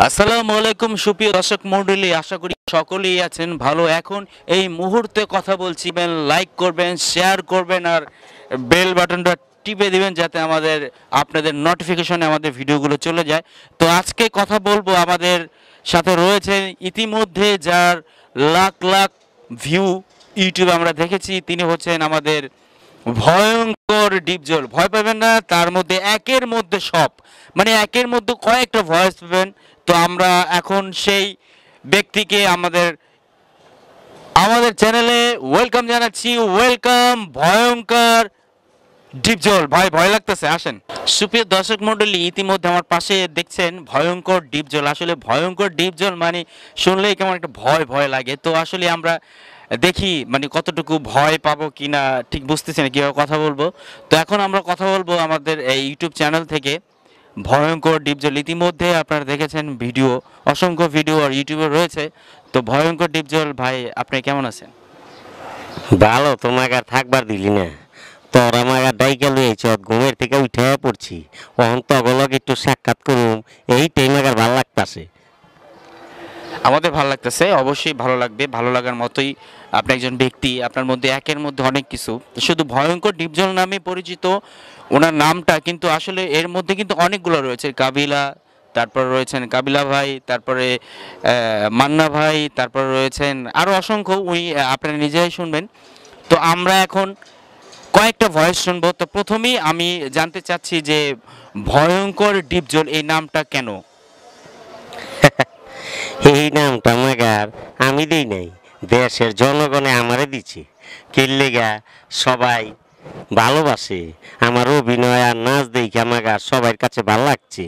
আসসালামু আলাইকুম সুপ্রিয় দর্শক মণ্ডলী, আশা করি সকলেই আছেন ভালো। এখন এই মুহূর্তে কথা বলছি, লাইক করবেন, শেয়ার করবেন আর বেল বাটনটা টিপে দিবেন যাতে আপনাদের নোটিফিকেশনে আমাদের ভিডিওগুলো চলে যায়। তো আজকে কথা বলবো, আমাদের সাথে রয়েছেন ইতিমধ্যে যার লাখ লাখ ভিউ ইউটিউবে আমরা দেখেছি, তিনি হচ্ছেন আমাদের ভয়ঙ্কর ডিপজল। ভয় পাবেন না, তার মধ্যে একের মধ্যে সব, মানে একের মধ্যে কয়েকটা ভয়েস পাবেন। তো আমরা এখন সেই ব্যক্তিকে আমাদের আমাদের চ্যানেলে ওয়েলকাম জানাচ্ছি। ওয়েলকাম ভয়ঙ্কর ডিপজল ভাই। ভয় লাগতেছে, আসেন। সুপ্রিয় দর্শক মণ্ডলী, ইতিমধ্যে আমার পাশে দেখছেন ভয়ঙ্কর ডিপজল। আসলে ভয়ঙ্কর ডিপজল মানে শুনলেই কেমন একটা ভয় ভয় লাগে। তো আসলে আমরা দেখি মানে কতটুকু ভয় পাবো কিনা ঠিক বুঝতেছি না কীভাবে কথা বলবো। তো এখন আমরা কথা বলবো আমাদের এই ইউটিউব চ্যানেল থেকে ভয়ঙ্কর ডিপজল। ইতিমধ্যে আপনারা দেখেছেন ভিডিও, অসংখ্য ভিডিও আর ইউটিউবে রয়েছে। তো ভয়ঙ্কর ডিপজল ভাই, আপনি কেমন আছেন? ভালো, তোমাকে আর থাকবার দিলি না। তোর আমাকে ডাইকা লইছ, ঘুমের থেকে উঠে পড়ছি। অহন তগলক একটু সাক্ষাৎ করুম, এই টাইমাকার ভাল লাগতাছে। আমাদের ভালো লাগতেছে, অবশ্যই ভালো লাগবে। ভালো লাগার মতোই আপনি একজন ব্যক্তি, আপনার মধ্যে একের মধ্যে অনেক কিছু। শুধু ভয়ঙ্কর ডিপজল নামে পরিচিত ওনার নামটা, কিন্তু আসলে এর মধ্যে কিন্তু অনেকগুলো রয়েছে। কাবিলা, তারপর রয়েছেন কাবিলা ভাই, তারপরে মান্না ভাই, তারপর রয়েছেন আরও অসংখ্য। উনি আপনারা নিজেরাই শুনবেন। তো আমরা এখন কয়েকটা ভয়েস শুনবো। তো প্রথমেই আমি জানতে চাচ্ছি যে ভয়ঙ্কর ডিপজল এই নামটা কেন? এই নামটা মাগার আমি দেই নাই, দেশের জনগণে আমারে দিচ্ছে। কিল্লিগা সবাই ভালোবাসে আমার অভিনয় আর নাচ দেখে মাগার সবার কাছে ভালো লাগছে।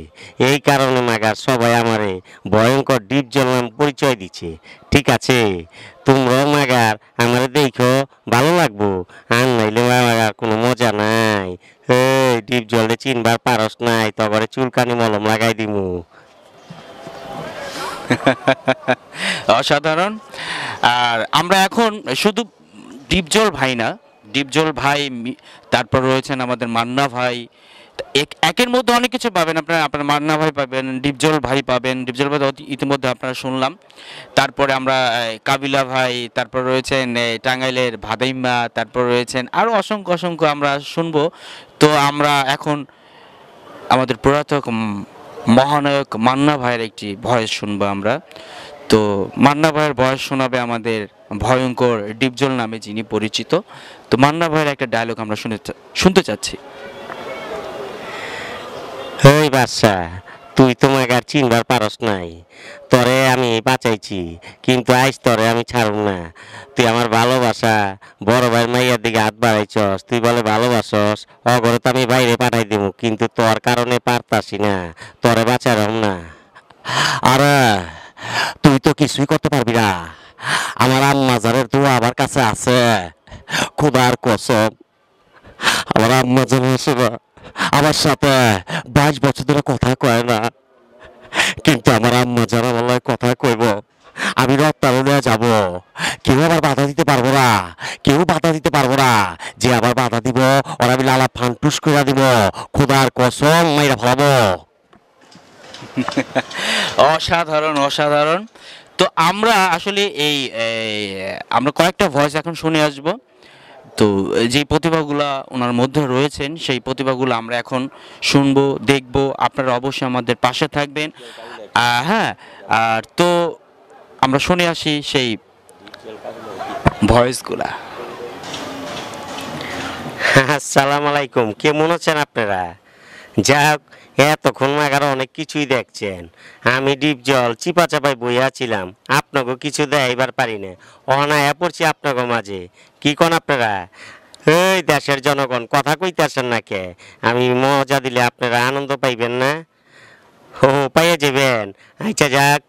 এই কারণে মাগার সবাই আমারে ভয়ঙ্কর ডিপজল নাম পরিচয় দিচ্ছে। ঠিক আছে, তোমরাও মাগার আমারে দেখো, ভালো লাগবো। আর নাইলে মাগার কোনো মজা নাই। এই ডিপজলে চিনবার পারস নাই, তবে চুলকানি মলম লাগাই দিমু। অসাধারণ। আর আমরা এখন শুধু ডিপজল ভাই না, ডিপজল ভাই তারপর রয়েছেন আমাদের মান্না ভাই। একের মধ্যে অনেক কিছু পাবেন আপনারা। আপনার মান্না ভাই পাবেন, ডিপজল ভাই পাবেন। ডিপজল ভাই ইতিমধ্যে আপনারা শুনলাম। তারপরে আমরা কাবিলা ভাই, তারপর রয়েছেন টাঙ্গাইলের ভাদাইম্মা, তারপর রয়েছেন আরও অসংখ্য অসংখ্য আমরা শুনবো। তো আমরা এখন আমাদের পুরাতন মহানায়ক মান্না ভাইয়ের একটি ভয়েস শুনবো আমরা। তো মান্না ভাইয়ের ভয়েস শোনাবে আমাদের ভয়ঙ্কর ডিপজল নামে যিনি পরিচিত। তো মান্না ভাইয়ের একটা ডায়লগ আমরা শুনতে চাচ্ছি। ওই বাচ্চা, তুই তোমাকে আর চিনবার পারস নাই। তরে আমি বাঁচাইছি, কিন্তু আজ তরে আমি ছাড়ব না। তুই আমার ভালোবাসা বড় ভাই মাইয়ার দিকে হাত বাড়াইছস, তুই বলে ভালোবাসস। অগরে তো আমি বাইরে পাঠাই দিব, কিন্তু তোর কারণে পারতাসি না, তরে বাঁচারম না। আরে তুই তো কিছুই করতে পারবি না। আমার আম্মাজারের দোয়া আমার কাছে আছে, খোদার কসম। আমার আম্মাজান আছে না, আমার সাথে 22 বছর ধরে কথা কয় না, কিন্তু আমার আম্মা যারা আমার কথা কইব, আমি রপ্তারে যাব। কেউ আবার বাধা দিতে পারবো না, কেউ বাধা দিতে পারবো না। যে আবার বাধা দিব, ওরা আমি লালা ফান্টুস করে দিব। খোদার কসম মাইরা ফেলাবো। অসাধারণ অসাধারণ। তো আমরা আসলে আমরা কয়েকটা ভয়েস এখন শুনে আসব। তো যে প্রতিভাগুলো ওনার মধ্যে রয়েছেন, সেই প্রতিভাগুলো আমরা এখন শুনবো, দেখব। আপনারা অবশ্যই আমাদের পাশে থাকবেন। হ্যাঁ, আর তো আমরা শুনে আসি সেই ভয়েসগুলা। আসসালামু আলাইকুম, কেমন আছেন আপনারা? যাক, এতক্ষণ মাগার অনেক কিছুই দেখছেন। আমি ডিপজল চিপা চাপাই বইয়া ছিলাম, আপনাকে কিছু দেখাইবার পারি না। অনায়া পড়ছি আপনাকে মাঝে। কি কোন আপনারা? এই দেশের জনগণ কথা কইতেছেন না কে? আমি মজা দিলে আপনারা আনন্দ পাইবেন না? ও পাইয়া যাবেন। আচ্ছা যাক,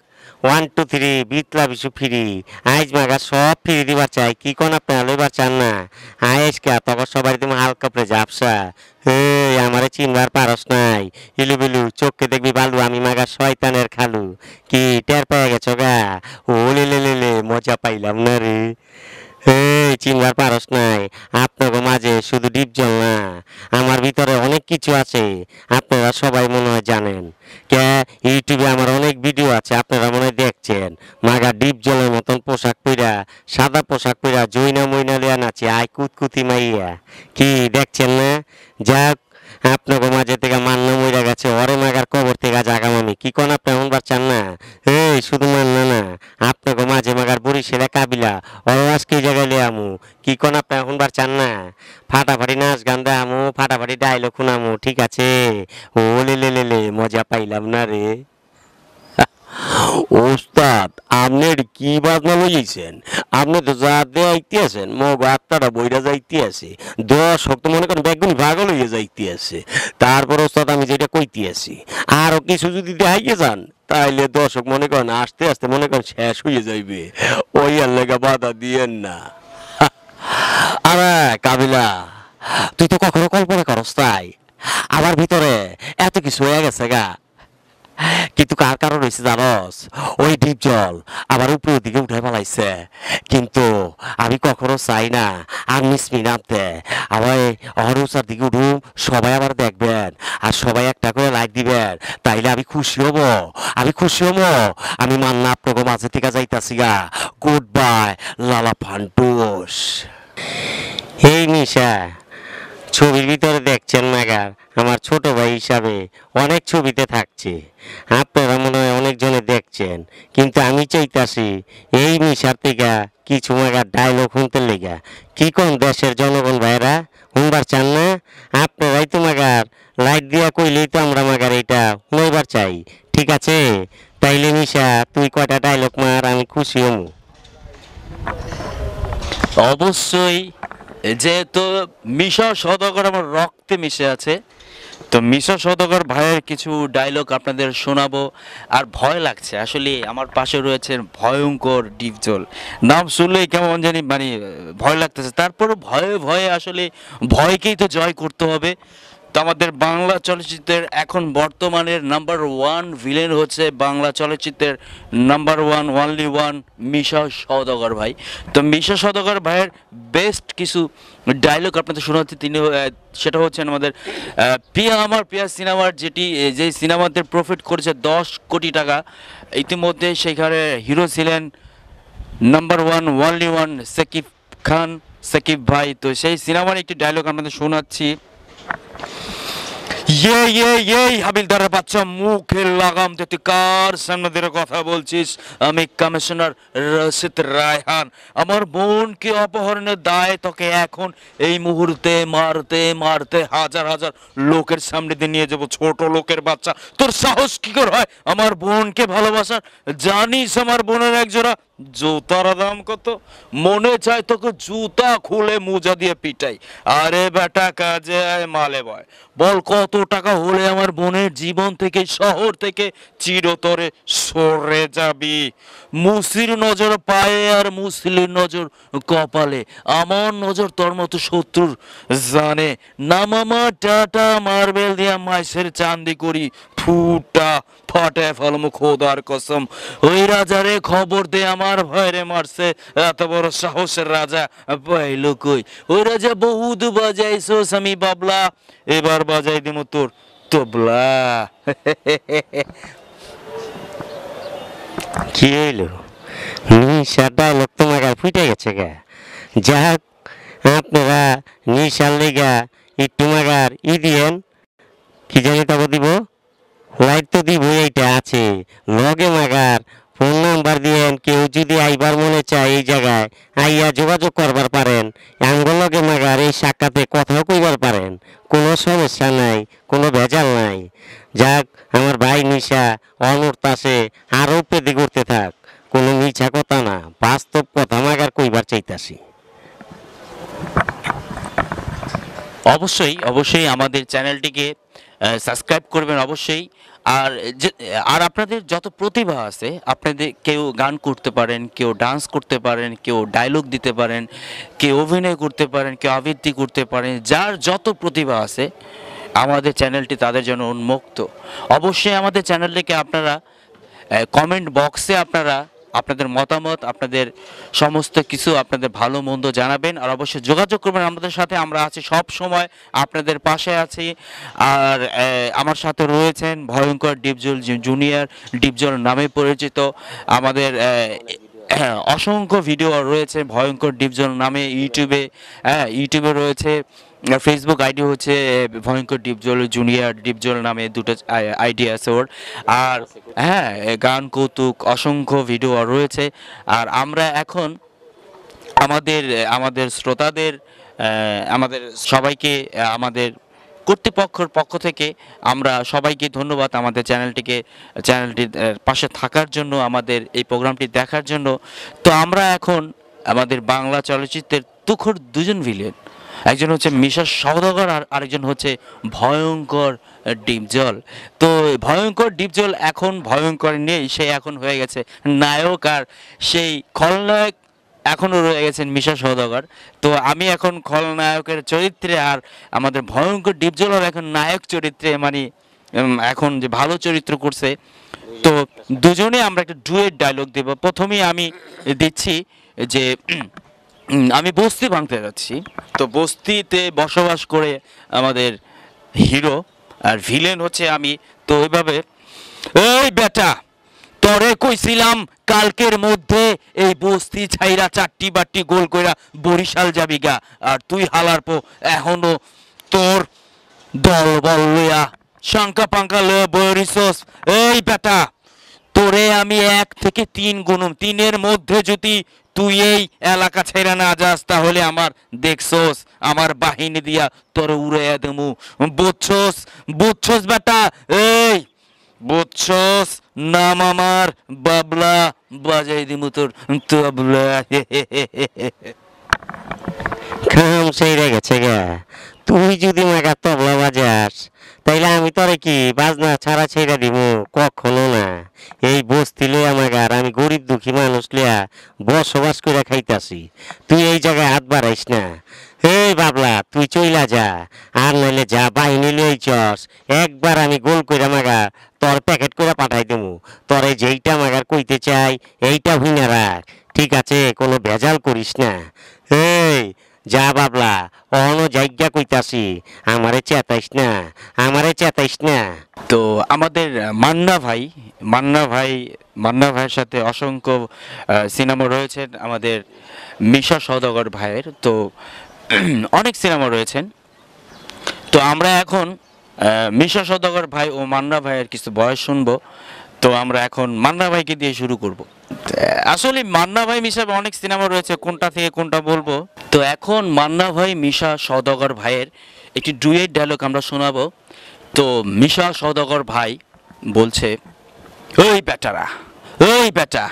1 2 3 বিতলা বিশু ফ্রি। আইজ মাগা সব ফ্রি দিবার চাই। কি কোন আপনারা লইবার চান না? আইজকা তখন সবাই তুমি হালকা পরে যাবসা। এই আমারে চিনবার পারস নাই। ইলু বিলু চোখকে দেখবি বালু, আমি মাগা শয়তানের খালু। কি টের পেয়ে গেছো গা? ও লে লে লে লে, মজা পাইলাম না রে। এই চিনবার পারস নাই। আপনাকে মাঝে শুধু ডিপজল না, আমার ভিতরে অনেক কিছু আছে, আপনারা সবাই মনে হয় জানেন। কে ইউটিউবে আমার অনেক ভিডিও আছে, আপনারা মনে হয় দেখছেন। মাগা ডিপ জলের মতন পোশাক পইরা, সাদা পোশাক পইরা জৈনা মইনা লিয়া নাচে আই কুতকুতি মাইয়া। কি দেখছেন না? যাক, আপনাকে মাঝে থেকে মান্না মইরা গেছে, ওরে মাগার কবর থেকে জাগাম আমি। কি কোন আপনি এমনবার চান না? এই শুধু মান্না না, আপনাকে মাঝে মাগার বরিশালে কাবিলা ওর আজকে এই জায়গায় লিয়ে আমু। কি কোন আপনি এখনবার চান না? ফাটাফাটি নাচ গান দেখামু, ফাটাফাটি ডায়লগ শুনামু, ঠিক আছে? ও লে লে লে লে, মজা পাইলাম না রে। ওস্তাদ, আপনি কি বাজনা লইছেন? আপনি তো যা দেয়াইতে আছেন মগ আত্মাটা বইরা যাইতে আছে, দর্শক তো মনে করেন বেগুন ভাগল হইয়া যাইতে আছে। তারপর ওস্তাদ আমি যেটা কইতে আছি, আরো কিছু যদি দেখাইয়ে যান তাইলে দর্শক মনে করেন আস্তে আস্তে মনে করেন শেষ হয়ে যাইবে। ওই আর লেগা বাধা দিয়েন না। আরে কাবিলা, তুই তো কখনো কল্পনা করস তাই আমার ভিতরে এত কিছু হয়ে গেছে গা। কিন্তু কার কারণ হয়েছে জানস? ওই ডিপ জল আবার উপরের দিকে উঠে ফেলাইছে। কিন্তু আমি কখনো চাই না আর মিসমি নামতে। আমার অহরুচার দিকে উঠুম, সবাই আবার দেখবেন আর সবাই একটা করে লাইক দিবেন, তাইলে আমি খুশি হব। আমি খুশি হব। আমি মান্না আপনাকে মাঝে থেকে যাইতাছি গা। গুড বাই লালা ফান্টুস। এই নিশা, ছবির ভিতরে দেখছেন মাগার আমার ছোট ভাই হিসাবে অনেক ছবিতে থাকছে, আপনারা মনে হয় অনেকজনে দেখছেন। কিন্তু আমি চাইতাছি এই মিশার থেকে কিছু মাগার ডায়লগ শুনতে লেগা। কি কোন দেশের জনগণ ভাইরা শুনবার চান না? আপনারাই তো মাগার লাইট দিয়া কইলেই তো আমরা মাগার এটা শুনাইবার চাই, ঠিক আছে? তাইলে মিশা তুই কয়টা ডায়লগ মার, আমি খুশি হমু। অবশ্যই, যেহেতু মিশা সওদাগর আমার রক্তে মিশে আছে, তো মিশা সওদাগর ভাইয়ের কিছু ডায়লগ আপনাদের শোনাবো। আর ভয় লাগছে আসলে, আমার পাশে রয়েছেন ভয়ঙ্কর ডিপজল। নাম শুনলেই কেমন জানি মানে ভয় লাগতেছে। তারপরও ভয়ে ভয়ে আসলে ভয়কেই তো জয় করতে হবে। তো আমাদের বাংলা চলচ্চিত্রের এখন বর্তমানের নাম্বার ওয়ান ভিলেন হচ্ছে বাংলা চলচ্চিত্রের নাম্বার ওয়ান ওয়ানলি ওয়ান মিশা সওদাগর ভাই। তো মিশা সওদাগর ভাইয়ের বেস্ট কিছু ডায়লগ আপনাদের শোনাচ্ছি। তিনি সেটা হচ্ছেন আমাদের পিয়া আমার পিয়া সিনেমার, যে সিনেমাতে প্রফিট করেছে 10 কোটি টাকা। ইতিমধ্যে সেখানে হিরো ছিলেন number one only one Shakib Khan, Shakib ভাই। তো সেই সিনেমার একটি ডায়লগ আপনাদের শোনাচ্ছি। হাবিলদারের বাচ্চা, মুখে লাগাম দে, তুই কার সামনে দিয়ে কথা বলছিস? আমি কমিশনার রশিদ রায়হান। আমার বোনকে অপহরণের দায় তোকে এখন এই মুহূর্তে মারতে মারতে হাজার হাজার লোকের সামনে দিয়ে নিয়ে যাবো। ছোট লোকের বাচ্চা, তোর সাহস কি করে হয় আমার বোনকে ভালোবাসার? জানিস আমার বোনের একজোড়া জুতার দাম কত? মনে চায় তোকে জুতা খুলে মোজা দিয়ে পিটাই। আরে বেটা, কাজে আয় মালে বয়। বল কত টাকা হলে আমার বোনের জীবন থেকে, শহর থেকে চিরতরে সরে যাবি? মুসির নজর পায়ে আর মুসলির নজর কপালে, আমার নজর তোর মতো শত্রুর জানে না। মামা টাটা মার্বেল দিয়া মাইসের চান্দি করি ফুটা ফাটে ফেলমু খোদার কসম। ওই রাজারে খবর দে আমার ভয়রে মারছে, এত বড় সাহসের রাজা পাইল কই? ওই রাজা বহুত বাজাইছোস আমি বাবলা, এবার বাজাই দিমু তোর তবলা। কি হইলো? নিশার ডায়লগ তোমার ফুটে গেছে গা। যাক, আপনারা নিশার লেগা একটু মাগার দিয়েন, কি জানি তবে দিব, লাইট তো দিব, এইটা আছে লগে মাগার ফোন নাম্বার দিয়েন। কেউ যদি আইবার মনে চায় এই জায়গায় আইয়া যোগাযোগ করবার পারেন। আঙ্গুল লগে মাগার এই সাক্ষাতে কথাও কইবার পারেন, কোনো সমস্যা নাই, কোনো ভেজাল নাই। যাক, আমার ভাই নিশা অনর্থ আছে, আরও পেতে করতে থাক। কোনো মিছা কথা না, বাস্তব কথা মাগার কইবার চাইতাছি। অবশ্যই অবশ্যই আমাদের চ্যানেলটিকে সাবস্ক্রাইব করবেন অবশ্যই। আর আর আপনাদের যত প্রতিভা আছে, আপনাদের কেউ গান করতে পারেন, কেউ ডান্স করতে পারেন, কেউ ডায়লগ দিতে পারেন, কেউ অভিনয় করতে পারেন, কেউ আবৃত্তি করতে পারেন, যার যত প্রতিভা আছে আমাদের চ্যানেলটি তাদের জন্য উন্মুক্ত। অবশ্যই আমাদের চ্যানেলটিকে আপনারা কমেন্ট বক্সে আপনারা আপনাদের মতামত, আপনাদের সমস্ত কিছু, আপনাদের ভালো মন্দ জানাবেন আর অবশ্যই যোগাযোগ করবেন আমাদের সাথে। আমরা আছি সব সময়, আপনাদের পাশে আছি। আর আমার সাথে রয়েছেন ভয়ঙ্কর ডিপজল জুনিয়র, ডিপজল নামে পরিচিত। আমাদের অসংখ্য ভিডিও রয়েছে ভয়ঙ্কর ডিপজল নামে ইউটিউবে। ইউটিউবে রয়েছে, ফেসবুক আইডি হচ্ছে ভয়ঙ্কর ডিপজল জুনিয়র, ডিপজল নামে দুটো আইডি আছে ওর। আর হ্যাঁ, গান কৌতুক অসংখ্য ভিডিও রয়েছে। আর আমরা এখন আমাদের আমাদের শ্রোতাদের, আমাদের সবাইকে, আমাদের কর্তৃপক্ষের পক্ষ থেকে আমরা সবাইকে ধন্যবাদ আমাদের চ্যানেলটির পাশে থাকার জন্য, আমাদের এই প্রোগ্রামটি দেখার জন্য। তো আমরা এখন আমাদের বাংলা চলচ্চিত্রের তুখোড় দুজন ভিলেন, একজন হচ্ছে মিশা সওদাগর আর আরেকজন হচ্ছে ভয়ঙ্কর ডিপজল। তো ভয়ঙ্কর ডিপজল এখন ভয়ঙ্কর নেই, সে এখন হয়ে গেছে নায়ক, আর সেই খলনায়ক এখনও রয়ে গেছেন মিশা সওদাগর। তো আমি এখন খলনায়কের চরিত্রে, আর আমাদের ভয়ঙ্কর ডিপজলও এখন নায়ক চরিত্রে, মানে এখন যে ভালো চরিত্র করছে। তো দুজনে আমরা একটা ডুয়েট ডায়লগ দেব। প্রথমেই আমি দিচ্ছি যে আমি বস্তি ভাঙতে যাচ্ছি। তো বস্তিতে বসবাস করে আমাদের হিরো, আর ভিলেন হচ্ছে আমি। তো ওইভাবে, এই বেটা, তরে কইছিলাম কালকের মধ্যে এই বস্তি ছাইরা চারটি বাট্টি গোল কইরা বরিশাল যাবি গা, আর তুই হালার পো এখনো তোর দল বল লইয়া শঙ্কা পাঙ্কা লইয়া বরিশস। এই বেটা, তোরে আমি 1 থেকে 3 গুনুম, 3-এর মধ্যে যদি তুই এই এলাকা ছেড়ে না যাস তাহলে আমার দেখছস আমার বাহিনী দিয়া তোরে উড়াইয়া দেমু। বুঝছস? বুঝছস বেটা? এই বুঝছস? নাম আমার বাবলা, বাজাই দিমু তোর তবলা। কাম সেইরে গেছে গা। তুই যদি মাগা তবলা বাজাস তাইলে আমি তোরে কি বাজনা ছাড়া ছেড়ে দিব? কখনো না। এই বস্তি লইয়া মাগার আমি গরিব দুঃখী মানুষ লইয়া বসবাস করে খাইতাছি। তুই এই জায়গায় হাত বাড়াইস না। এই বাবলা, তুই চইলা যা, আর নাইলে যা বাহিনী লইছস একবার আমি গোল কইরা মাগা তোর প্যাকেট করে পাঠাই দেবো। তোরে যেইটা মাগার কইতে চাই এইটা হুইনা রাখ, ঠিক আছে? কোনো ভেজাল করিস না। এই যা বাবলা, অহনো জায়গা কইতাছি, আমারে চেতাইস না, আমারে চেতাইস না। তো আমাদের মান্না ভাইয়ের সাথে অসংখ্য সিনেমা রয়েছে আমাদের মিশা সওদাগর ভাইয়ের। তো অনেক সিনেমা রয়েছেন। তো আমরা এখন মিশা সওদাগর ভাই ও মান্না ভাইয়ের কিছু বয়স শুনবো। তো আমরা এখন মান্না ভাইকে দিয়ে শুরু করব। আসলে মান্না ভাই মিশা অনেক সিনেমা রয়েছে, কোনটা থেকে কোনটা বলবো। তো এখন মান্না ভাই মিশা সওদাগর ভাইয়ের একটি ডুয়েট ডায়লগ আমরা শোনাবো। তো মিশা সওদাগর ভাই বলছে, ওই বেটারা, ওই বেটা,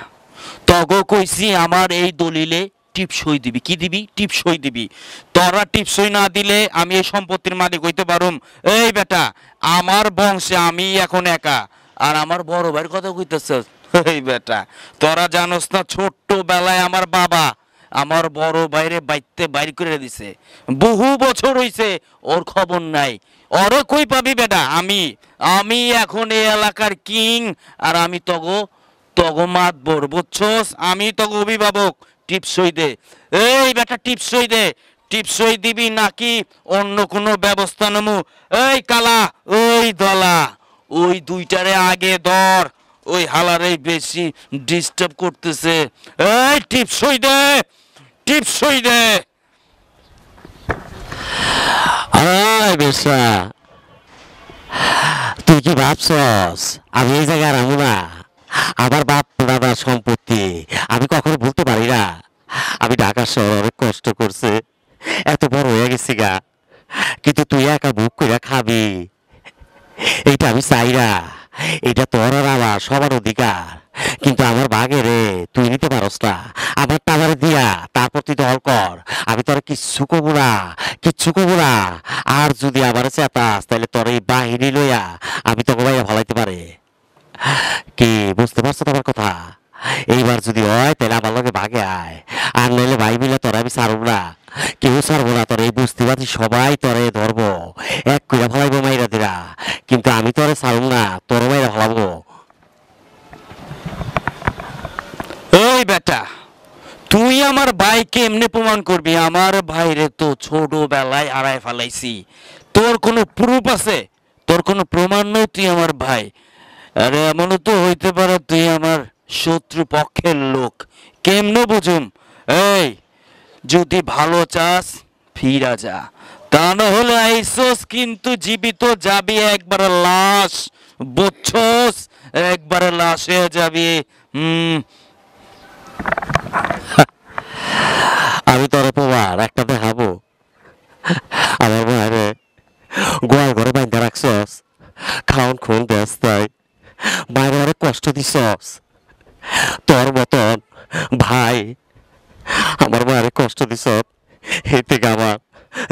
তগো কইছি আমার এই দলিলে টিপসই দিবি। কি দিবি? টিপসই দিবি। তোরা টিপসই না দিলে আমি এই সম্পত্তির মালিক হইতে পারুম। এই বেটা, আমার বংশে আমি এখন একা, আর আমার বড় ভাইয়ের কথা কইতেছ। এই বেটা, তোরা জানোস না ছোট্ট বেলায় আমার বাবা আমার বড় বাইরে বাইতে বাইর করে দিছে, বহু বছর হইছে, ওর খবর নাই। ওরে কই পাবি বেটা? আমি আমি এখন এই এলাকার কিং, আর আমি তগো মাতবর, বুঝছস? আমি তগো অভিভাবক। টিপসই দে। এই বেটা, টিপসই দে। টিপসই দিবি নাকি অন্য কোনো ব্যবস্থা নেমু? এই কালা, ওই দলা, ওই দুইটারে আগে ধর, ওই হালারে বেশি ডিস্টার্ব করতেছে। এই টিপসই দে, টিপসই দে। আয় বেশা, তুই কি ভাবছস আমি এই জায়গায় রামু না? আমার বাপ দাদার সম্পত্তি আমি কখনো ভুলতে পারি না। আমি ঢাকা শহর অনেক কষ্ট করছে, এত বড় হয়ে গেছি গা, কিন্তু তুই একা বুক করে খাবি এইটা আমি চাই না। এটা তোর আর আমার সবার অধিকার, কিন্তু আমার ভাগে রে তুই নিতে পারস না। আমার টাকারে দিয়া তারপর তুই দল কর, আমি তোর কিচ্ছু কবো না, কিচ্ছু কবো না। আর যদি আবার চেতাস তাহলে তোর এই বাহিনী লইয়া আমি তোকে ভাইয়া ভালাইতে পারে। কি বুঝতে পারছো তোমার কথা? এইবার যদি হয় তাহলে আমার লগে ভাগে আয়, আর নাইলে ভাই মিলে তোরা আমি ছাড়ব না, কেউ ছাড়বো না। তোর এই বুঝতে সবাই তোরে ধরবো, এক কইরা ফেলাইবো মাইরা দিরা, কিন্তু আমি তোরে ছাড়ব না, তোর মাইরা ফেলাবো। বেটা, তুই আমার ভাইকে এমনি প্রমাণ করবি? আমার ভাইরে তো ছোটবেলায় হারায় ফেলাইছি। তোর কোনো প্রুফ আছে? তোর কোনো প্রমাণ নেই তুই আমার ভাই? আরে এমনও তো হইতে পারে তুই আমার শত্রু পক্ষের লোক। কেমনে বুঝুম? এই, যদি ভালো চাস ফিরা যা, তা না হলে আইসোস কিন্তু জীবিত যাবি একবারে লাশ, বুঝছস? একবারে লাশ হয়ে যাবি। হুম। আমি তোর প্রমাণ একটা দেখাবো। আমার মায়েরে গোয়াল ঘরে বাইন্ধা রাখছস, খাওন খুন দেস তাই মায়ের অনেক কষ্ট দিছস। তোর মতন ভাই আমার মায়ের কষ্ট দিছ, এর থেকে আমার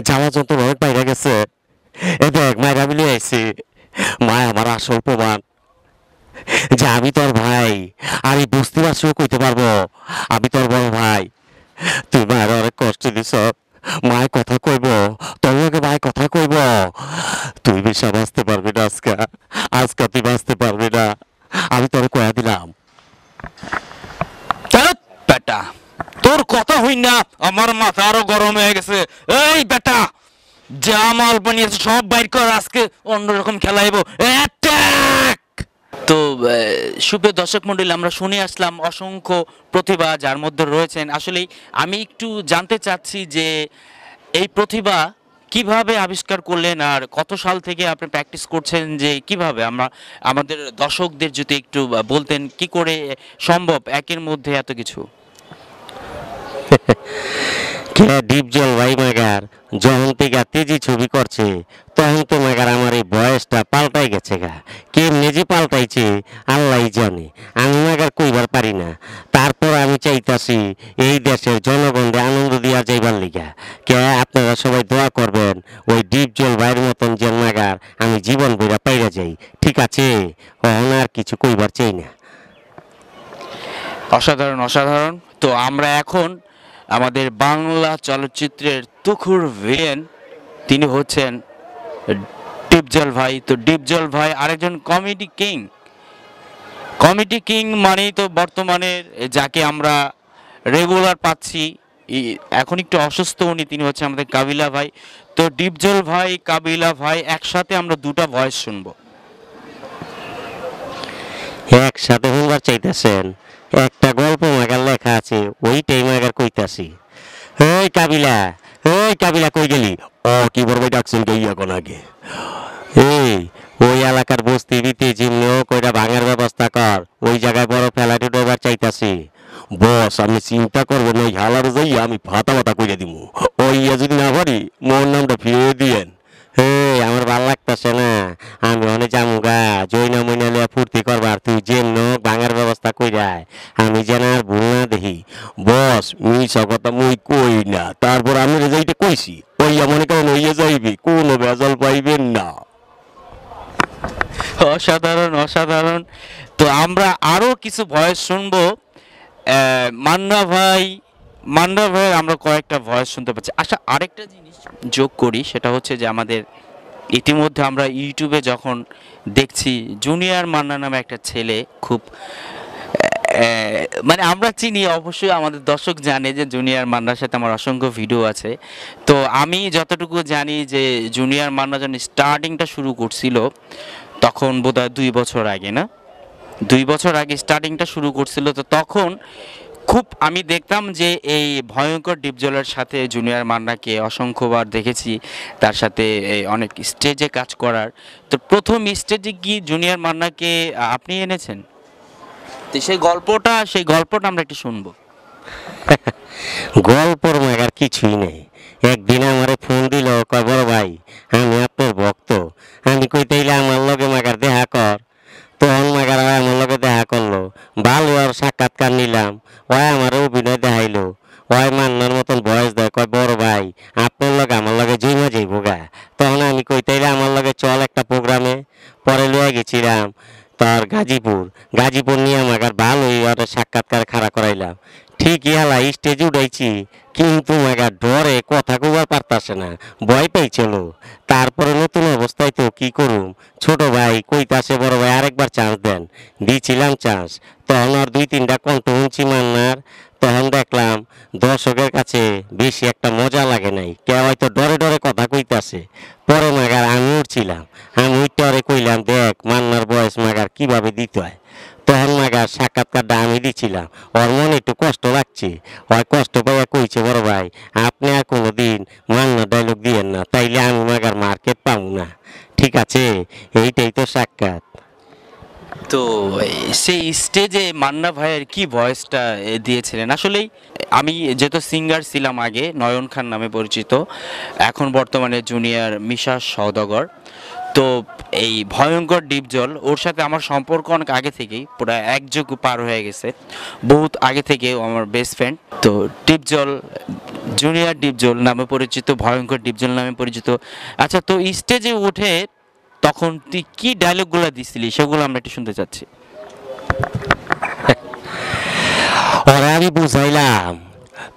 জ্বালা যন্ত্রণা অনেক বাইরে গেছে। এ দেখ মায়ের আমি লিয়ে আইছি, মায় আমার আসল প্রমাণ যে আমি তোর ভাই। আমি বুঝতে পারছিও কইতে পারবো আমি তোর বড় ভাই। তুই মায়ের অনেক কষ্ট দিছ, মায় কথা কইব, তোর লগে মায় কথা কইব। তুই বেশা বাঁচতে পারবি না আজকা, আজকা তুই বাঁচতে পারবি না, আমি তোর কয়া দিলাম। ধ্যাৎ বেটা, তোর কথা হই না আমার মাথা আরো গরম হয়ে গেছে। এই বেটা, যা মাল বানিয়েছে সব বাইর কর, আজকে অন্যরকম খেলাইব। অ্যাটাক! তো সুপ্রিয় দর্শক মণ্ডলী, আমরা শুনে আসলাম অসংখ্য প্রতিভা যার মধ্যে রয়েছেন। আসলে আমি একটু জানতে চাচ্ছি যে এই প্রতিভা কিভাবে আবিষ্কার করলেন আর কত সাল থেকে আপনি প্র্যাকটিস করছেন, যে কিভাবে আমরা আমাদের দর্শকদের যদি একটু বলতেন কি করে সম্ভব একের মধ্যে এত কিছু। কে ডিপজল ভাই মাগার যখন থেকে তেজি ছবি করছে তখন তো মাগার আমার এই বয়সটা পাল্টাই গেছে গা। কেমনে যে পাল্টাইছে আল্লাহ জানে, আমি মাগার কইবার পারি না। তারপর আমি চাইতাছি এই দেশের জনগণকে আনন্দ দিয়া যাইবার লিগা। কে আপনারা সবাই দোয়া করবেন ওই ডিপজল ভাইয়ের মতন যে মাগার আমি জীবন বইরা পাইরা যাই। ঠিক আছে, অহন আর কিছু কইবার চাই না। অসাধারণ অসাধারণ। তো আমরা এখন আমাদের বাংলা চলচ্চিত্রের তুখুর ভিলেন, তিনি হচ্ছেন ডিপজল ভাই। তো ডিপজল ভাই আরেকজন কমেডি কিং। কমেডি কিং মানেই তো বর্তমানে যাকে আমরা রেগুলার পাচ্ছি, এখন একটু অসুস্থ উনি, তিনি হচ্ছে আমাদের কাবিলা ভাই। তো ডিপজল ভাই, কাবিলা ভাই একসাথে আমরা দুটা ভয়েস শুনবো। একসাথে শুনবার চাইতেছেন? একটা গল্প মাগার লেখা আছে, ওইটাই মাগার কইতাছি। ওই কাবিলা, ওই কাবিলা কই গেলি? ও কি বলবো ডাকছেন কে এখন আগে? এই ওই এলাকার বস্তি দিতে যেমনিও কইরা ভাঙার ব্যবস্থা কর, ওই জায়গায় বড় ফ্ল্যাট উঠাবার চাইতাছি। বস আপনি চিন্তা করবেন ওই হালার যাই আমি ফাটা ফাটা কইরা দিব। ওই যদি না পারি মোর নামটা ফিরিয়ে দিয়েন। আমার ভাল লাগতেছে না, আমি অনেক জামুগা জৈনা মইনা লিয়া ফুর্তি করবার, তুই যেন ভাঙার ব্যবস্থা কইরায় আমি যেন আর ভুল না দেখি। বস মিশা কথা মুই কই না, তারপর আমি রেজাইতে কইছি ওই মনে করেন হইয়া যাইবি, কোনো ভেজাল পাইবেন না। অসাধারণ অসাধারণ। তো আমরা আরো কিছু ভয়েস শুনবো। মান্না ভাই, মান্না ভাইয়ের আমরা কয়েকটা ভয়েস শুনতে পাচ্ছি। আচ্ছা, আরেকটা জিনিস যোগ করি, সেটা হচ্ছে যে আমাদের ইতিমধ্যে আমরা ইউটিউবে যখন দেখছি জুনিয়র মান্না নামে একটা ছেলে, খুব মানে আমরা চিনি, অবশ্যই আমাদের দর্শক জানে যে জুনিয়র মান্নার সাথে আমার অসংখ্য ভিডিও আছে। তো আমি যতটুকু জানি যে জুনিয়র মান্না যখন স্টার্টিংটা শুরু করছিল তখন বোধহয় 2 বছর আগে, না 2 বছর আগে স্টার্টিংটা শুরু করছিল। তো তখন খুব আমি দেখতাম যে এই ভয়ঙ্কর ডিপজলের সাথে জুনিয়র মান্নাকে অসংখ্যবার দেখেছি, তার সাথে অনেক স্টেজে কাজ করার। তো প্রথম স্টেজে কি জুনিয়র মান্নাকে আপনি এনেছেন? তো সেই গল্পটা আমরা একটু শুনবো। গল্পর মাগার কিছুই নেই। একদিন আমারে ফোন দিল, কয় বড় ভাই আমি আপনার ভক্ত। আমি কই তাইলে আমার লগে মাগার দেখা কর। তখন মাগার আমার লগে দেখা করলো, ভালো আর সাক্ষাৎকার নিলাম। ওই আমার অভিনয় দেখাইলো, ওই মান্নার মতন বয়স দেয়। কয় বড় ভাই আপনার লগে আমার লগে জমা যাইবো গা। তখন আমি কই তাইলে আমার লগে চল একটা প্রোগ্রামে। পরে লয়ে গেছিলাম তার গাজীপুর। গাজীপুর নিয়ে আমাকে ভালোই আর সাক্ষাৎকার খাড়া করাইলাম। ঠিক ইয়ালা স্টেজে উঠাইছি, কিন্তু মাগা ডরে কথা কবার পারতাছে না, ভয় পাইছিল। তারপরে নতুন অবস্থায় তো কি করুম, ছোট ভাই কইতাছে বড় ভাই আরেকবার চান্স দেন, দিছিলাম চান্স। তখন আর দুই তিনটা কণ্ঠ শুনছি মান্নার, তখন দেখলাম দর্শকের কাছে বেশি একটা মজা লাগে নাই, কেউ হয়তো ডরে ডরে কথা কইতাছে। পরে মাগার আমি উঠছিলাম, আমি উঠতে ওরে কইলাম দেখ মান্নার বয়স মাগার কিভাবে দিতে হয়। তখন মাগার সাক্ষাৎকারটা আমি দিছিলাম, ওর মনে একটু কষ্ট লাগছে, ওই কষ্ট পাইয়া কইছে বড় ভাই আপনি আর কোনোদিন মান্নার ডায়লগ দিয়েন না, তাইলে আমি মাগার মার্কেট পাবো না। ঠিক আছে, এইটাই তো সাক্ষাৎ। তো সেই স্টেজে মান্না ভাইয়ের কি ভয়েসটা দিয়েছিলেন আসলেই। আমি যেহেতু সিঙ্গার ছিলাম আগে, নয়ন খান নামে পরিচিত, এখন বর্তমানে জুনিয়র মিশা সওদাগর। তো এই ভয়ঙ্কর ডিপজল ওর সাথে আমার সম্পর্ক অনেক আগে থেকেই, প্রায় এক যুগ পার হয়ে গেছে, বহুত আগে থেকে ও আমার বেস্ট ফ্রেন্ড। তো ডিপজল, জুনিয়র ডিপজল নামে পরিচিত, ভয়ঙ্কর ডিপজল নামে পরিচিত। আচ্ছা, তো স্টেজে উঠে তখন তুই কি ডায়লগগুলো দিছিলি সেগুলো আমরা একটু শুনতে চাচ্ছি। ওরা আমি বুঝাইলাম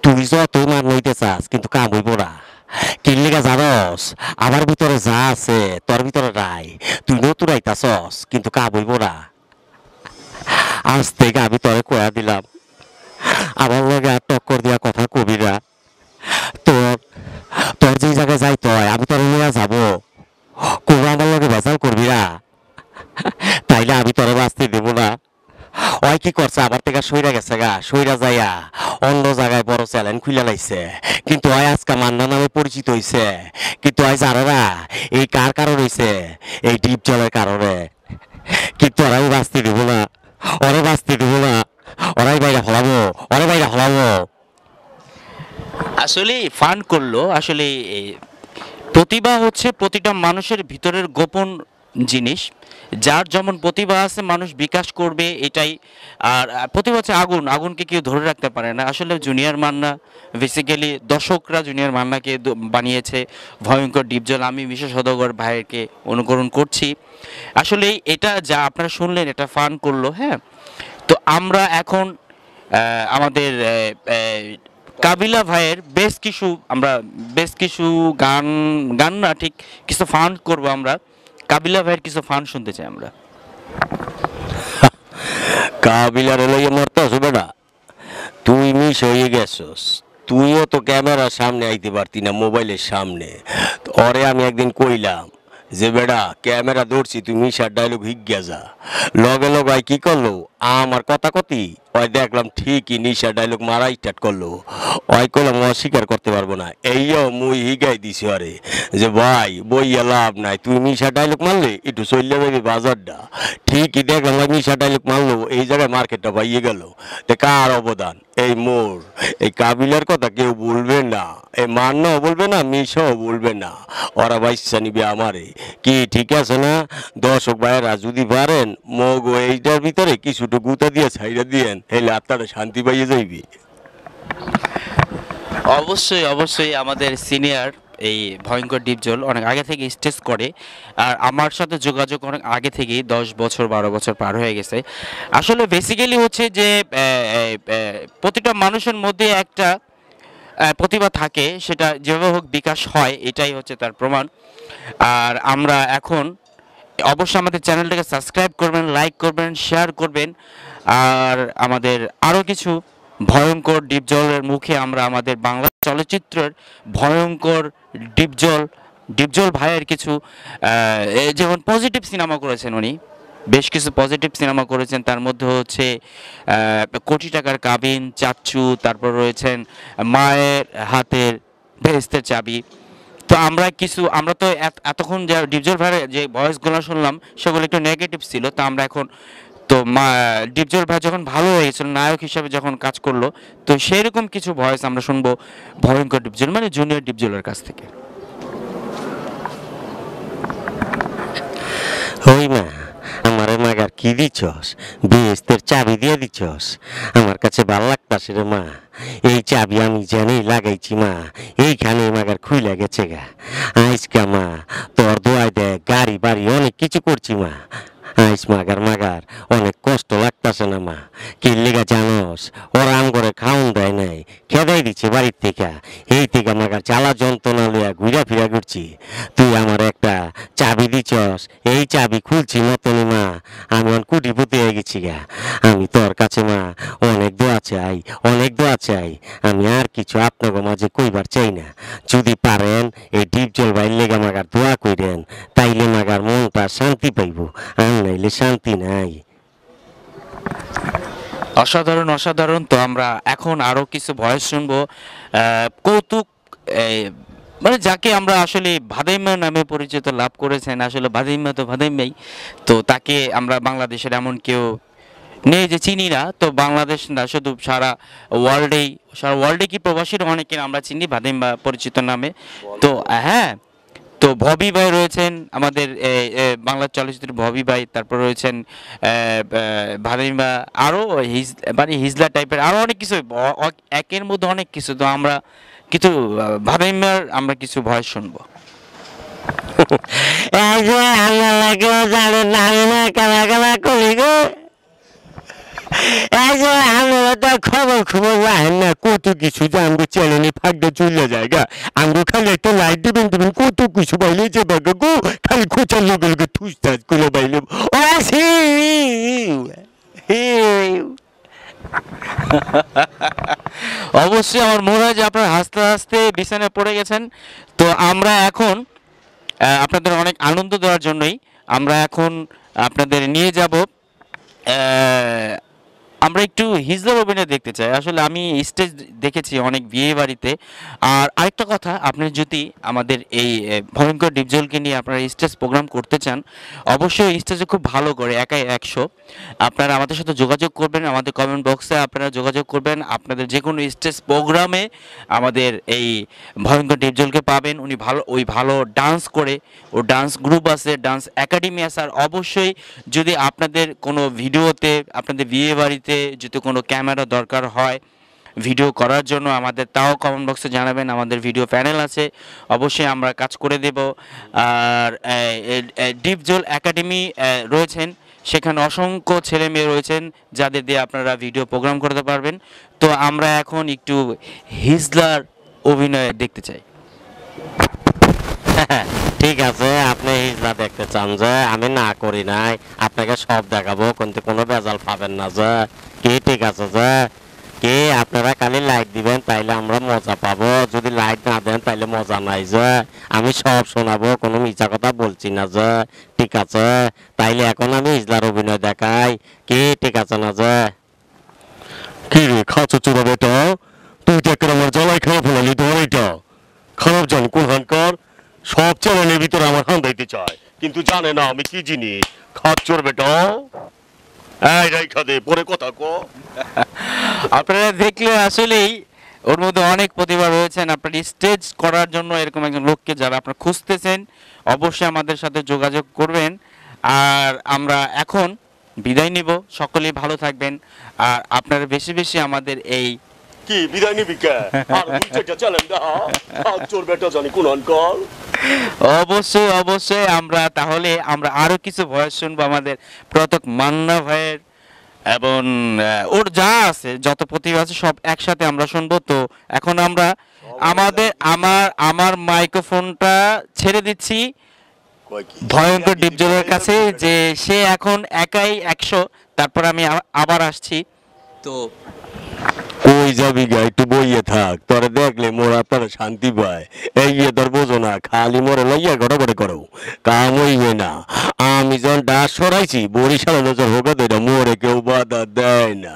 তুই যত মান নইতে চাস কিন্তু কাম হইব না। কিল্লিগা জানস আমার ভিতরে যা আছে তোর ভিতরে নাই, তুই নতুন আইতাছস কিন্তু কাম হইব না। আজ থেকে আমি তোরে কয়া দিলাম আমার লগে আর টক্কর দিয়া কথা কবি না। তোর তোর যে জায়গায় যাইতে হয় আমি তোর নিয়ে যাবো, কোনো আমার লগে ভেজাল করবি না, তাইলে আমি তোরে বাঁচতে দেবো না। ওই কি করছে আবার থেকে সইরা গেছে গা, সইরা যাইয়া অন্য জায়গায় বড় চ্যালেঞ্জ খুলে লাইছে, কিন্তু ওই আজকে মান্না নামে পরিচিত হইছে। কিন্তু ওই জানে না এই কার কারণ হইছে, এই ডিপ জলের কারণে। কিন্তু ওরাই বাঁচতে দিব না, ওরে বাঁচতে দিব না, ওরাই বাইরে ফলাবো, ওরে বাইরে ফলাবো। আসলে ফান করলো আসলে। প্রতিভা হচ্ছে প্রতিটা মানুষের ভিতরের গোপন জিনিস, যার যেমন প্রতিভা আছে মানুষ বিকাশ করবে এটাই। আর প্রতিভা হচ্ছে আগুন, আগুনকে কেউ ধরে রাখতে পারে না। আসলে জুনিয়র মান্না বেসিক্যালি দর্শকরা জুনিয়র মান্নাকে বানিয়েছে ভয়ঙ্কর ডিপজল। আমি বিশেষ সদাগর ভাইয়েরকে অনুকরণ করছি। আসলে এটা যা আপনারা শুনলেন এটা ফান করলো। হ্যাঁ, তো আমরা এখন আমাদের কাবিলা ভাইয়ের বেশ কিছু গান, গান না ঠিক, কিছু ফান করব আমরা। কাবিলা ভাইয়ের কিছু ফান শুনতে চাই আমরা। কাবিলার লইয়া মরতেছ বেটা, তুই মিস হয়ে গেছস। তুইও তো ক্যামেরার সামনে আইতে পারতি না, মোবাইলের সামনে। ওরে আমি একদিন কইলাম যে বেটা ক্যামেরা ধরছি তুই মিশার ডায়লগ হিগিয়া যা, লগে লগে কি করলো আমার কথা কতি, ওই দেখলাম ঠিকই নিশা ডায়লগ মারা স্টার্ট করলো। ওই করলাম অস্বীকার করতে পারবো না, এইও মুই হিগাই দিছি আরে যে ভাই বইয়া লাভ নাই, তুই মিশা ডায়লগ মারলে একটু চললে যাবি বাজারটা। ঠিকই দেখলাম ওই মিশা ডায়লগ মারলো, এই জায়গায় মার্কেটটা পাইয়ে গেল। তো কার অবদান? এই মোর। এই কাবিলার কথা কেউ বলবে না, এই মান্নাও বলবে না, মিশাও বলবে না, ওরা বাইসা নিবে আমারে। কি ঠিক আছে না? দর্শক ভাইয়েরা যদি পারেন মগ এইটার ভিতরে কিছুটা গুতা দিয়ে ছাইড়া দিয়েন, হেলে আপনারা শান্তি পাইয়ে যাইবি। অবশ্যই অবশ্যই, আমাদের সিনিয়র এই ভয়ঙ্কর ডিপজল অনেক আগে থেকে স্টেজ করে, আর আমার সাথে যোগাযোগ অনেক আগে থেকেই, 10 বছর 12 বছর পার হয়ে গেছে। আসলে বেসিক্যালি হচ্ছে যে প্রতিটা মানুষের মধ্যে একটা প্রতিভা থাকে, সেটা যেভাবে হোক বিকাশ হয়, এটাই হচ্ছে তার প্রমাণ। আর আমরা এখন অবশ্যই আমাদের চ্যানেলটাকে সাবস্ক্রাইব করবেন, লাইক করবেন, শেয়ার করবেন। আর আমাদের আরও কিছু ভয়ঙ্কর ডিপজলের মুখে আমরা আমাদের বাংলা চলচ্চিত্রের ভয়ঙ্কর ডিপজল ডিপজল ভাইয়ের কিছু যেমন পজিটিভ সিনেমা করেছেন উনি, বেশ কিছু পজিটিভ সিনেমা করেছেন। তার মধ্যে হচ্ছে কোটি টাকার কাবিন, চাচ্চু, তারপর রয়েছেন মায়ের হাতের বেহেস্তের চাবি। তো আমরা তো এতক্ষণ যে ডিপজল ভাইয়ের যে ভয়েসগুলো শুনলাম সেগুলো একটু নেগেটিভ ছিল। তো আমরা এখন তো ডিপজল ভাই যখন ভালো হয়ে গেছিল, নায়ক হিসাবে যখন কাজ করলো, তো সেরকম কিছু ভয়েস আমরা শুনবো ভয়ঙ্কর ডিপজল মানে জুনিয়র ডিপজলের কাছ থেকে। হই মা, আমারে মাগার কি দিছস? বেহেস্তের চাবি দিয়ে দিছস, আমার কাছে ভাল লাগতাছে রে মা। এই চাবি আমি জানি লাগাইছি মা, এইখানে মাগার খুইলা গেছে গা। আইসকা মা তোর দোয়াই দেখ গাড়ি বাড়ি অনেক কিছু করছি মা। আইস মাগার মাগার অনেক কষ্ট লাগ লাগতাছে না মা, কি লেগা জানোস? ওরা আম করে খাওন দেয় নাই, খেদাই দিচ্ছে বাড়ির থেকে। এই থেকে আমার জ্বালা যন্ত্রণা লইয়া ঘুরা ফিরা ঘুরছি। তুই আমার একটা চাবি দিছস, এই চাবি খুলছি মতনই মা আমি অন কুটিপুতি হয়ে গেছি গা। আমি তোর কাছে মা অনেক দোয়া চাই, অনেক দোয়া চাই। আমি আর কিছু আপনাকে মাঝে কইবার চাই না। যদি পারেন এই ডিপ জল বাইর লেগে মাগার দোয়া কইরেন, তাইলে মাগার মনটা শান্তি পাইব, আর নাইলে শান্তি নাই। অসাধারণ অসাধারণ। তো আমরা এখন আরো কিছু ভয়েস শুনবো। কৌতুক এই, মানে যাকে আমরা আসলে ভাদাইম্মা নামে পরিচিত লাভ করেছেন, আসলে ভাদাইম্মা তো ভাদাইম্মাই। তো তাকে আমরা বাংলাদেশের এমন কেউ নেই যে চিনি না। তো বাংলাদেশ না, শুধু সারা ওয়ার্ল্ডেই, সারা ওয়ার্ল্ডে কি প্রবাসীর অনেকে আমরা চিনি ভাদাইম্মা পরিচিত নামে। তো হ্যাঁ, তো ভবি ভাই রয়েছেন আমাদের বাংলা চলচ্চিত্রের ভবি ভাই, তারপর রয়েছেন ভাদিমা, আরও মানে হিজলা টাইপের আরও অনেক কিছু, একের মধ্যে অনেক কিছু। তো আমরা কিছু ভাদিমার আমরা কিছু ভয়েস শুনবো। খবর খবর রাখেন না, কত কিছু যে আমাকে চ্যানেলে ফাঁকটা চলে যায় গা। আমাকে খালি একটা লাইট দিবেন দিবেন, কত কিছু বাইলে যে বাগা গো, খালি খোঁচার লোকে লোকে ঠুস ঠাস করে বাইলে। ও আসি অবশ্যই আমার মনে হয় যে আপনারা হাসতে হাসতে বিছানায় পড়ে গেছেন। তো আমরা এখন আপনাদের অনেক আনন্দ দেওয়ার জন্যই আমরা এখন আপনাদের নিয়ে যাব, আমরা একটু হিজলার অভিনয় দেখতে চাই। আসলে আমি স্টেজ দেখেছি অনেক বিয়ে বাড়িতে। আর আরেকটা কথা, আপনি যদি আমাদের এই ভয়ঙ্কর ডিপজলকে নিয়ে আপনারা স্টেজ প্রোগ্রাম করতে চান, অবশ্যই স্টেজে খুব ভালো করে একাই 100 আপনারা আমাদের সাথে যোগাযোগ করবেন, আমাদের কমেন্ট বক্সে আপনারা যোগাযোগ করবেন। আপনাদের যে কোনো স্টেজ প্রোগ্রামে আমাদের এই ভয়ঙ্কর ডিপজলকে পাবেন। উনি ভালো ডান্স করে, ও ডান্স গ্রুপ আছে, ডান্স একাডেমি আছে। আর অবশ্যই যদি আপনাদের কোনো ভিডিওতে, আপনাদের বিয়ে বাড়িতে যদি কোনো ক্যামেরা দরকার হয় ভিডিও করার জন্য, আমাদের তাও কমেন্ট বক্সে জানাবেন। আমাদের ভিডিও প্যানেল আছে, অবশ্যই আমরা কাজ করে দেব। আর ডিপজল একাডেমি রয়েছেন, সেখানে অসংখ্য ছেলে মেয়ে রয়েছেন যাদের দিয়ে আপনারা ভিডিও প্রোগ্রাম করতে পারবেন। তো আমরা এখন একটু হিজলার অভিনয় দেখতে চাই। ঠিক আছে, আপনি হিজলা দেখতে চান যে, আমি না করি নাই, আপনাকে সব দেখাবো, কিন্তু কোনো বেজাল পাবেন না যে। কি ঠিক আছে যে, কি আপনারা খালি লাইট দিবেন তাইলে আমরা মজা পাবো, যদি লাইট না দেন তাইলে মজা নাই যে। আমি সব শোনাবো, কোনো মিছা কথা বলছি না যে। ঠিক আছে, তাইলে এখন আমি হিজলার অভিনয় দেখাই, কি ঠিক আছে না যে? কি রে খাচ্ছ চোরা বেটা, তুই দেখে আমার জ্বালাই খারাপ ফেলালি, তোমার এটা খারাপ জানি কোন হানকার সব চ্যানেলের ভিতরে আমার হান দিতে চায়, কিন্তু জানে না আমি কি জিনিস। খাচ্চর বেটা, এই রাইখা দে, পরে কথা কো। আপনারা দেখলে আসলেই ওর মধ্যে অনেক প্রতিভা রয়েছেন। আপনার স্টেজ করার জন্য এরকম একজন লোককে যারা আপনারা খুঁজতেছেন, অবশ্যই আমাদের সাথে যোগাযোগ করবেন। আর আমরা এখন বিদায় নিব, সকলেই ভালো থাকবেন। আর আপনারা বেশি বেশি আমাদের এই কি বিদায় নিবি কে? আর দুই চারটা চ্যানেল দাও, খাচ্চর বেটা জানি কোন হানকার। অবশ্যই অবশ্যই আমরা আরো কিছু ভয়েস শুনবো আমাদের প্রত্যেক মান্না ভাইয়ের, এবং ওর যা আছে, যত প্রতিভা আছে সব একসাথে আমরা শুনবো। তো এখন আমরা আমার মাইক্রোফোনটা ছেড়ে দিচ্ছি ভয়ঙ্কর ডিপজলের কাছে, যে সে এখন একাই 100। তারপর আমি আবার আসছি। তো কই যাবি গা, একটু বইয়ে থাক, তোরে দেখলে মোর আপনারা শান্তি পায়। এই তোর বোঝো না, খালি মোরে লইয়া গড়ে করো, কাম হইবে না। আমি যখন ডাস সরাইছি বরিশাল নজর হোক, মোরে কেউ বাধা দেয় না।